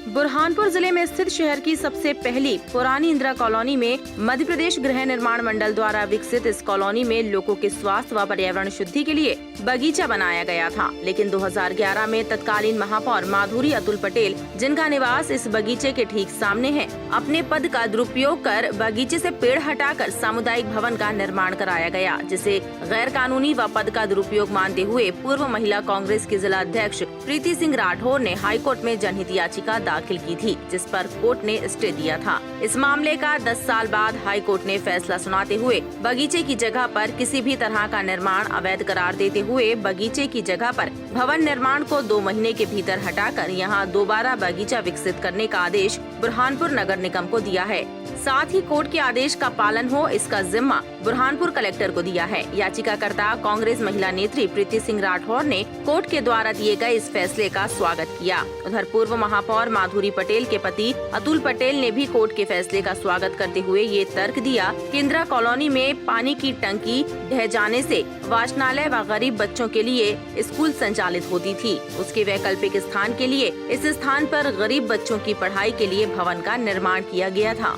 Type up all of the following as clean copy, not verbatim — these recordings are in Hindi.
बुरहानपुर जिले में स्थित शहर की सबसे पहली पुरानी इंदिरा कॉलोनी में मध्य प्रदेश गृह निर्माण मंडल द्वारा विकसित इस कॉलोनी में लोगों के स्वास्थ्य व पर्यावरण शुद्धि के लिए बगीचा बनाया गया था। लेकिन 2011 में तत्कालीन महापौर माधुरी अतुल पटेल, जिनका निवास इस बगीचे के ठीक सामने है, अपने पद का दुरुपयोग कर बगीचे से पेड़ हटाकर सामुदायिक भवन का निर्माण कराया गया, जिसे गैर कानूनी व पद का दुरुपयोग मानते हुए पूर्व महिला कांग्रेस की जिला अध्यक्ष प्रीति सिंह राठौर ने हाईकोर्ट में जनहित याचिका दाखिल की थी, जिस पर कोर्ट ने स्टे दिया था। इस मामले का 10 साल बाद हाईकोर्ट ने फैसला सुनाते हुए बगीचे की जगह पर किसी भी तरह का निर्माण अवैध करार देते हुए बगीचे की जगह पर भवन निर्माण को 2 महीने के भीतर हटाकर यहां दोबारा बगीचा विकसित करने का आदेश बुरहानपुर नगर निगम को दिया है। साथ ही कोर्ट के आदेश का पालन हो, इसका जिम्मा बुरहानपुर कलेक्टर को दिया है। याचिकाकर्ता कांग्रेस महिला नेत्री प्रीति सिंह राठौर ने कोर्ट के द्वारा दिए गए इस फैसले का स्वागत किया। उधर पूर्व महापौर माधुरी पटेल के पति अतुल पटेल ने भी कोर्ट के फैसले का स्वागत करते हुए ये तर्क दिया कि इंदिरा कॉलोनी में पानी की टंकी ढह जाने से वाचनालय व गरीब बच्चों के लिए स्कूल संचालित होती थी। उसके वैकल्पिक स्थान के लिए इस स्थान पर गरीब बच्चों की पढ़ाई के लिए भवन का निर्माण किया गया था।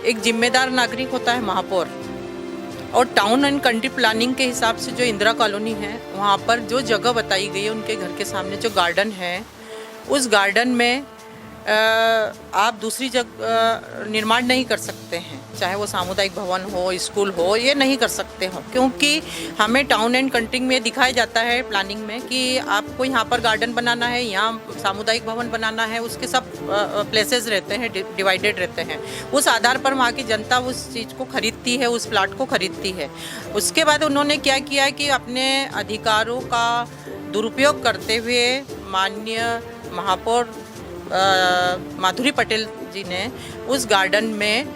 एक जिम्मेदार नागरिक होता है महापौर, और टाउन एंड कंट्री प्लानिंग के हिसाब से जो इंदिरा कॉलोनी है वहाँ पर जो जगह बताई गई है उनके घर के सामने जो गार्डन है, उस गार्डन में आप दूसरी जगह निर्माण नहीं कर सकते हैं, चाहे वो सामुदायिक भवन हो, स्कूल हो, ये नहीं कर सकते हो, क्योंकि हमें टाउन एंड कंट्री में दिखाया जाता है प्लानिंग में कि आपको यहाँ पर गार्डन बनाना है, यहाँ सामुदायिक भवन बनाना है, उसके सब प्लेसेस रहते हैं, डिवाइडेड रहते हैं। उस आधार पर वहाँ की जनता उस चीज़ को खरीदती है, उस प्लाट को खरीदती है। उसके बाद उन्होंने क्या किया कि अपने अधिकारों का दुरुपयोग करते हुए माननीय महापौर माधुरी पटेल जी ने उस गार्डन में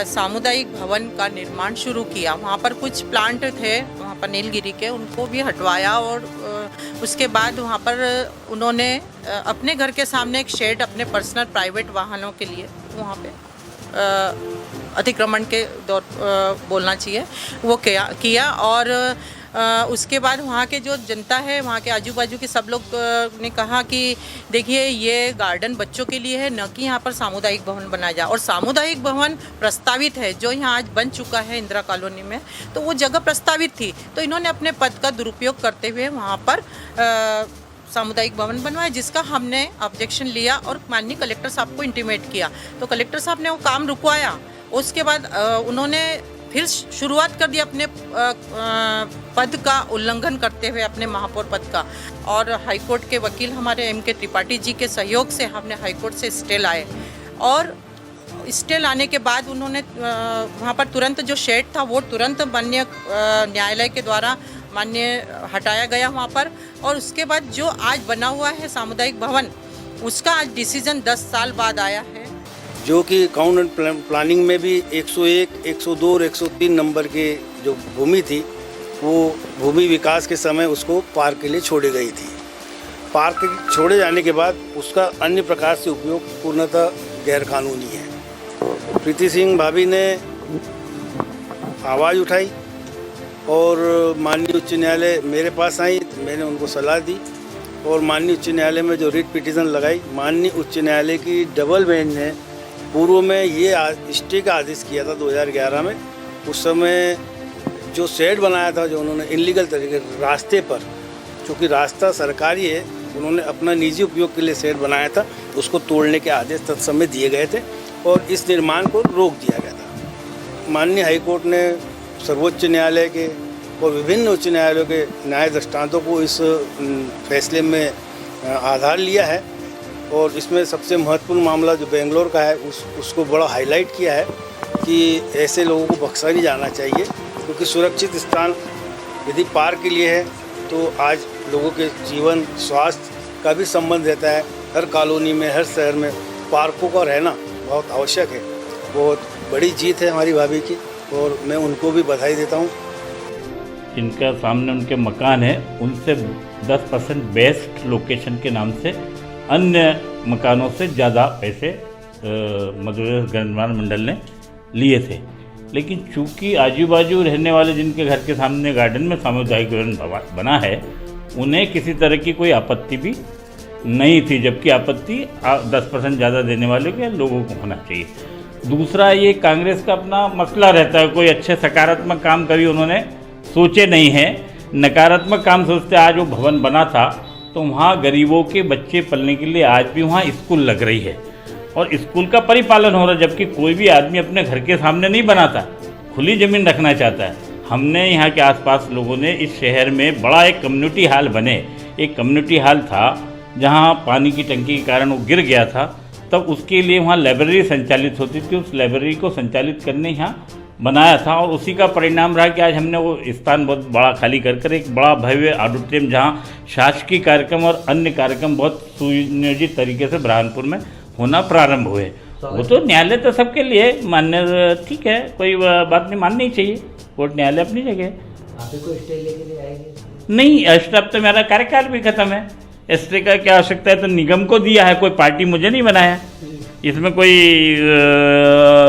सामुदायिक भवन का निर्माण शुरू किया। वहाँ पर कुछ प्लांट थे वहाँ पर नीलगिरी के, उनको भी हटवाया और उसके बाद वहाँ पर उन्होंने अपने घर के सामने एक शेड अपने पर्सनल प्राइवेट वाहनों के लिए वहाँ पे अतिक्रमण के दौर बोलना चाहिए वो किया और उसके बाद वहाँ के जो जनता है, वहाँ के आजू बाजू के सब लोग ने कहा कि देखिए ये गार्डन बच्चों के लिए है, न कि यहाँ पर सामुदायिक भवन बनाया जाए। और सामुदायिक भवन प्रस्तावित है जो यहाँ आज बन चुका है इंदिरा कॉलोनी में, तो वो जगह प्रस्तावित थी, तो इन्होंने अपने पद का दुरुपयोग करते हुए वहाँ पर सामुदायिक भवन बनवाया, जिसका हमने ऑब्जेक्शन लिया और माननीय कलेक्टर साहब को इंटीमेट किया। तो कलेक्टर साहब ने वो काम रुकवाया। उसके बाद उन्होंने फिर शुरुआत कर दी अपने पद का उल्लंघन करते हुए, अपने महापौर पद का। और हाईकोर्ट के वकील हमारे M.K. त्रिपाठी जी के सहयोग से हमने हाईकोर्ट से स्टे लाए, और स्टे लाने के बाद उन्होंने वहाँ पर तुरंत जो शेड था वो तुरंत माननीय न्यायालय के द्वारा हटाया गया वहाँ पर। और उसके बाद जो आज बना हुआ है सामुदायिक भवन, उसका आज डिसीजन 10 साल बाद आया है, जो कि काउंट एंड प्लानिंग में भी 101, 102 और 103 नंबर के जो भूमि थी वो भूमि विकास के समय उसको पार्क के लिए छोड़ी गई थी। पार्क छोड़े जाने के बाद उसका अन्य प्रकार से उपयोग पूर्णतः गैरकानूनी है। प्रीति सिंह भाभी ने आवाज़ उठाई और माननीय उच्च न्यायालय मेरे पास आई, मैंने उनको सलाह दी और माननीय उच्च न्यायालय में जो रिट पिटीशन लगाई, माननीय उच्च न्यायालय की डबल बेंच ने पूर्व में ये स्टे का आदेश किया था 2011 में। उस समय जो शेड बनाया था जो उन्होंने इनलीगल तरीके रास्ते पर, चूँकि रास्ता सरकारी है, उन्होंने अपना निजी उपयोग के लिए शेड बनाया था, उसको तोड़ने के आदेश तत्समय दिए गए थे और इस निर्माण को रोक दिया गया था। माननीय हाईकोर्ट ने सर्वोच्च न्यायालय के और विभिन्न उच्च न्यायालयों के न्याय दृष्टांतों को इस फैसले में आधार लिया है और इसमें सबसे महत्वपूर्ण मामला जो बेंगलोर का है उसको बड़ा हाईलाइट किया है कि ऐसे लोगों को बख्शा नहीं जाना चाहिए, क्योंकि सुरक्षित स्थान यदि पार्क के लिए है तो आज लोगों के जीवन स्वास्थ्य का भी संबंध रहता है। हर कॉलोनी में, हर शहर में पार्कों का रहना बहुत आवश्यक है। बहुत बड़ी जीत है हमारी भाभी की और मैं उनको भी बधाई देता हूँ। जिनका सामने उनके मकान है उनसे 10% बेस्ट लोकेशन के नाम से अन्य मकानों से ज़्यादा पैसे मध्य प्रदेश गृह निर्माण मंडल ने लिए थे। लेकिन चूंकि आजू बाजू रहने वाले जिनके घर के सामने गार्डन में सामुदायिक भवन बना है, उन्हें किसी तरह की कोई आपत्ति भी नहीं थी, जबकि आपत्ति 10% ज़्यादा देने वाले के लोगों को होना चाहिए। दूसरा, ये कांग्रेस का अपना मसला रहता है, कोई अच्छे सकारात्मक काम कभी उन्होंने सोचे नहीं हैं, नकारात्मक काम सोचते। आज वो भवन बना था तो वहाँ गरीबों के बच्चे पलने के लिए आज भी वहाँ स्कूल लग रही है और स्कूल का परिपालन हो रहा है, जबकि कोई भी आदमी अपने घर के सामने नहीं बनाता, खुली ज़मीन रखना चाहता है। हमने यहाँ के आसपास लोगों ने इस शहर में बड़ा एक कम्युनिटी हॉल बने, एक कम्युनिटी हॉल था जहाँ पानी की टंकी के कारण वो गिर गया था, तब उसके लिए वहाँ लाइब्रेरी संचालित होती थी। उस लाइब्रेरी को संचालित करने यहाँ बनाया था और उसी का परिणाम रहा कि आज हमने वो स्थान बहुत बड़ा खाली कर एक बड़ा भव्य ऑडिटोरियम, जहाँ शासकीय कार्यक्रम और अन्य कार्यक्रम बहुत सुनियोजित तरीके से बुरहानपुर में होना प्रारंभ हुए। वो तो न्यायालय तो सबके लिए मान्य, ठीक है, कोई बात नहीं, माननी चाहिए, कोर्ट न्यायालय अपनी जगह। आपको स्टे लेके लिए आएंगे? नहीं, अब तो मेरा कार्यकाल भी खत्म है, स्टे का क्या आवश्यकता है? तो निगम को दिया है, कोई पार्टी मुझे नहीं बनाया, इसमें कोई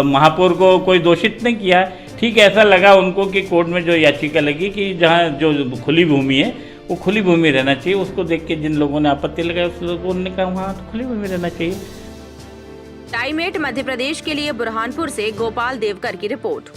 महापौर को कोई दोषित नहीं किया है। ठीक है, ऐसा लगा उनको कि कोर्ट में जो याचिका लगी कि जहाँ जो खुली भूमि है वो खुली भूमि रहना चाहिए, उसको देख के जिन लोगों ने आपत्ति लगाई उस लोगों ने कहा वहाँ तो खुली भूमि रहना चाहिए। टाइम 8 मध्य प्रदेश के लिए बुरहानपुर से गोपाल देवकर की रिपोर्ट।